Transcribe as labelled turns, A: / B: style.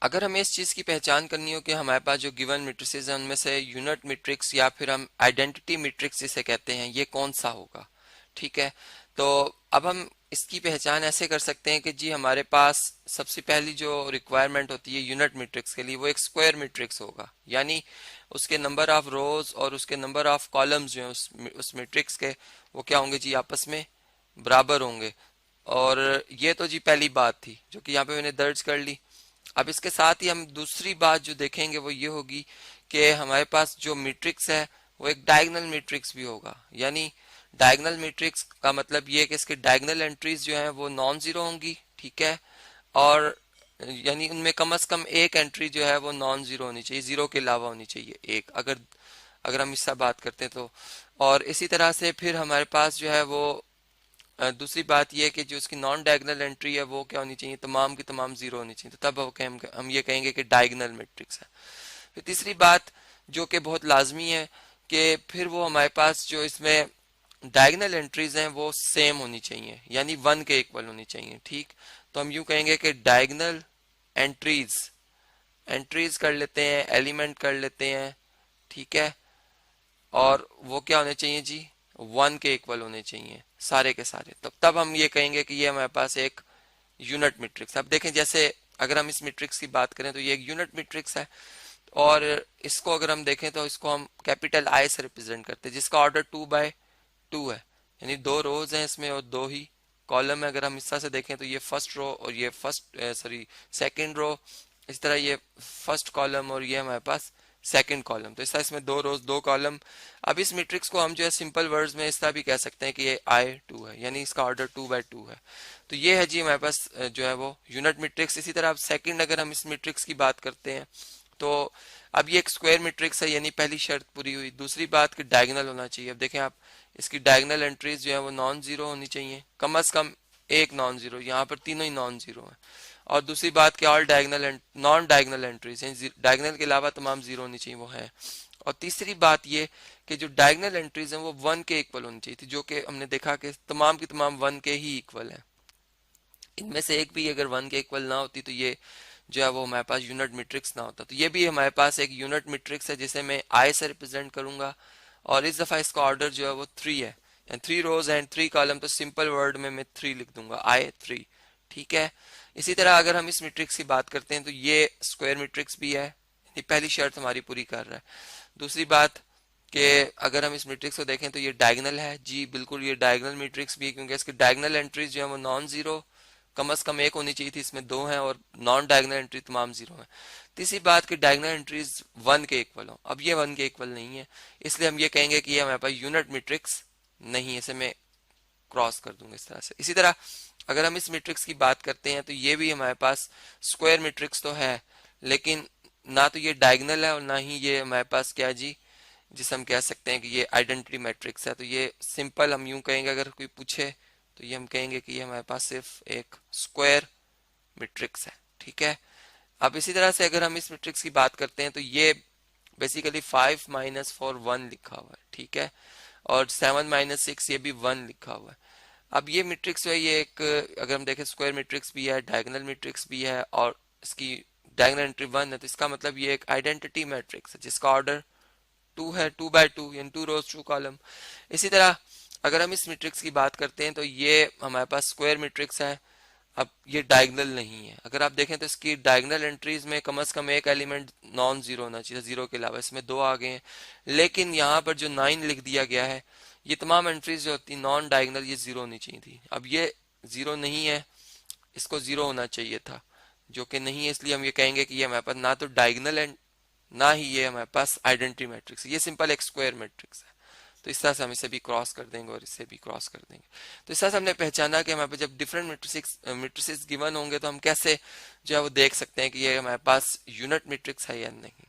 A: अगर हमें इस चीज़ की पहचान करनी हो कि हमारे पास जो गिवन मैट्रिसेस हैं उनमें से यूनिट मैट्रिक्स या फिर हम आइडेंटिटी मैट्रिक्स जिसे कहते हैं ये कौन सा होगा, ठीक है। तो अब हम इसकी पहचान ऐसे कर सकते हैं कि जी हमारे पास सबसे पहली जो रिक्वायरमेंट होती है यूनिट मैट्रिक्स के लिए वो एक स्क्वायर मैट्रिक्स होगा, यानी उसके नंबर ऑफ रोज और उसके नंबर ऑफ कॉलम्स जो हैं उस मैट्रिक्स के वो क्या होंगे जी, आपस में बराबर होंगे। और ये तो जी पहली बात थी जो कि यहाँ पे मैंने दर्ज कर ली। अब इसके साथ ही हम दूसरी बात जो देखेंगे वो ये होगी कि हमारे पास जो मैट्रिक्स है वो एक डायगोनल मैट्रिक्स भी होगा, यानी डायगोनल मैट्रिक्स का मतलब ये है कि इसके डायगोनल एंट्रीज जो हैं वो नॉन जीरो होंगी, ठीक है। और यानी उनमें कम से कम एक एंट्री जो है वो नॉन जीरो होनी चाहिए, जीरो के अलावा होनी चाहिए एक, अगर अगर हम इससे बात करते हैं तो। और इसी तरह से फिर हमारे पास जो है वो दूसरी बात यह है कि जो उसकी नॉन डायगोनल एंट्री है वो क्या होनी चाहिए, तमाम की तमाम जीरो होनी चाहिए, तो तब हम ये कहेंगे कि डायगोनल मैट्रिक्स है। फिर तीसरी बात जो कि बहुत लाजमी है कि फिर वो हमारे पास जो इसमें डायगोनल एंट्रीज हैं वो सेम होनी चाहिए, यानी वन के इक्वल होनी चाहिए, ठीक। तो हम यूं कहेंगे कि डायगोनल एंट्रीज एंट्रीज कर लेते हैं, एलिमेंट कर लेते हैं, ठीक है। और वो क्या होने चाहिए जी, वन के इक्वल होने चाहिए सारे के सारे, तब हम ये कहेंगे कि ये हमारे पास एक यूनिट मैट्रिक्स। अब देखें जैसे अगर हम इस मैट्रिक्स की बात करें तो ये एक यूनिट मैट्रिक्स है, और इसको अगर हम देखें तो इसको हम कैपिटल आई से रिप्रेजेंट करते हैं, जिसका ऑर्डर 2 by 2 है, यानी दो रोज हैं इसमें और दो ही कॉलम है। अगर हम इस तरह से देखें तो ये फर्स्ट रो और ये सेकंड रो, इस तरह ये फर्स्ट कॉलम और ये हमारे पास सेकंड कॉलम, तो इस तरह इसमें दो रोज दो कॉलम। अब इस मैट्रिक्स को हम जो है सिंपल वर्ड्स में इस तरह भी कह सकते हैं कि ये I2 है, यानी इसका ऑर्डर 2 by 2 है। तो ये है जी हमारे पास जो है वो यूनिट मैट्रिक्स। इसी तरह अब सेकंड अगर हम इस मैट्रिक्स की बात करते हैं तो अब ये एक स्क्वायर मैट्रिक्स है, यानी पहली शर्त पूरी हुई। दूसरी बात कि डायगोनल होना चाहिए। अब देखें आप, इसकी डायगोनल एंट्रीज जो है वो नॉन जीरो होनी चाहिए, कम से कम एक नॉन जीरो, यहाँ पर तीनों ही नॉन जीरो है। और दूसरी बात कि all diagonal and non diagonal entries हैं, डायगोनल के अलावा तमाम जीरो होनी चाहिए, वो है। और तीसरी बात ये कि जो डायगोनल एंट्रीज हैं वो वन के इक्वल होनी चाहिए थी, जो कि हमने देखा कि तमाम की तमाम वन के ही इक्वल है। इनमें से एक भी अगर वन के इक्वल ना होती तो ये जो है वो हमारे पास यूनिट मैट्रिक्स ना होता। तो ये भी हमारे पास एक यूनिट मैट्रिक्स है जिसे मैं आई से रिप्रेजेंट करूंगा, और इस दफा इसका ऑर्डर जो है वो 3 है, एंड 3 रोज एंड 3 कॉलम, तो सिंपल वर्ड में मैं 3 लिख दूंगा, I3, ठीक है। इसी तरह अगर हम इस मैट्रिक्स की बात करते हैं तो ये स्क्वायर मैट्रिक्स भी है, ये पहली शर्त हमारी पूरी कर रहा है। दूसरी बात कि अगर हम इस मैट्रिक्स को देखें तो ये डायगोनल है जी, बिल्कुल ये डायगोनल मैट्रिक्स भी है, क्योंकि इसके डायगोनल एंट्रीज जो है वो नॉन जीरो, कम से कम एक होनी चाहिए थी, इसमें दो हैं, और नॉन डायगोनल एंट्री तमाम जीरो है। तीसरी बात कि डायगोनल एंट्रीज वन के इक्वल हो। अब ये वन के इक्वल नहीं है, इसलिए हम ये कहेंगे कि ये हमारे पास यूनिट मैट्रिक्स नहीं है, इसे मैं क्रॉस कर दूंगा इस तरह से। इसी तरह अगर हम इस मैट्रिक्स की बात करते हैं तो ये भी हमारे पास स्क्वायर मैट्रिक्स तो है, लेकिन ना तो ये डायगोनल है और ना ही ये हमारे पास क्या है जी, जिसे हम कह सकते हैं कि ये आइडेंटिटी मैट्रिक्स है। तो ये सिंपल हम यूं कहेंगे, अगर कोई पूछे तो ये हम कहेंगे कि ये हमारे पास सिर्फ एक स्क्वायर मैट्रिक्स है, ठीक है। अब इसी तरह से अगर हम इस मैट्रिक्स की बात करते हैं तो ये बेसिकली 5-4 1 लिखा हुआ है, ठीक है। और 7-6 ये भी 1 लिखा हुआ है। अब ये मैट्रिक्स जो है ये एक, अगर हम देखें स्क्वायर मैट्रिक्स भी है, डायगोनल मैट्रिक्स भी है, और इसकी डायगोनल एंट्री 1 है, तो इसका मतलब ये एक आइडेंटिटी मैट्रिक्स है जिसका ऑर्डर 2 है, 2 by 2, यानी 2 रोज 2 कॉलम। इसी तरह अगर हम इस मैट्रिक्स की बात करते हैं तो ये हमारे पास स्क्वायर मैट्रिक्स है। अब ये डायगोनल नहीं है, अगर आप देखें तो इसकी डायगोनल एंट्रीज में कम से कम एक एलिमेंट नॉन जीरो होना चाहिए, जीरो के अलावा, इसमें दो आ गए हैं। लेकिन यहाँ पर जो 9 लिख दिया गया है, ये तमाम एंट्रीज जो होती नॉन डायगोनल, ये जीरो होनी चाहिए थी। अब ये जीरो नहीं है, इसको जीरो होना चाहिए था, जो कि नहीं है, इसलिए हम ये कहेंगे कि ये हमारे पास ना तो डायगोनल है ना ही ये हमारे पास आइडेंटिटी मैट्रिक्स है, ये सिंपल एक स्क्वायर मैट्रिक्स है। तो इस तरह से हम इसे भी क्रॉस कर देंगे और इसे भी क्रॉस कर देंगे। तो इस तरह से हमने पहचाना कि हमारे पास जब डिफरेंट मैट्रिसेस गिवन होंगे तो हम कैसे जो है वो देख सकते हैं कि ये हमारे पास यूनिट मैट्रिक्स है या नहीं।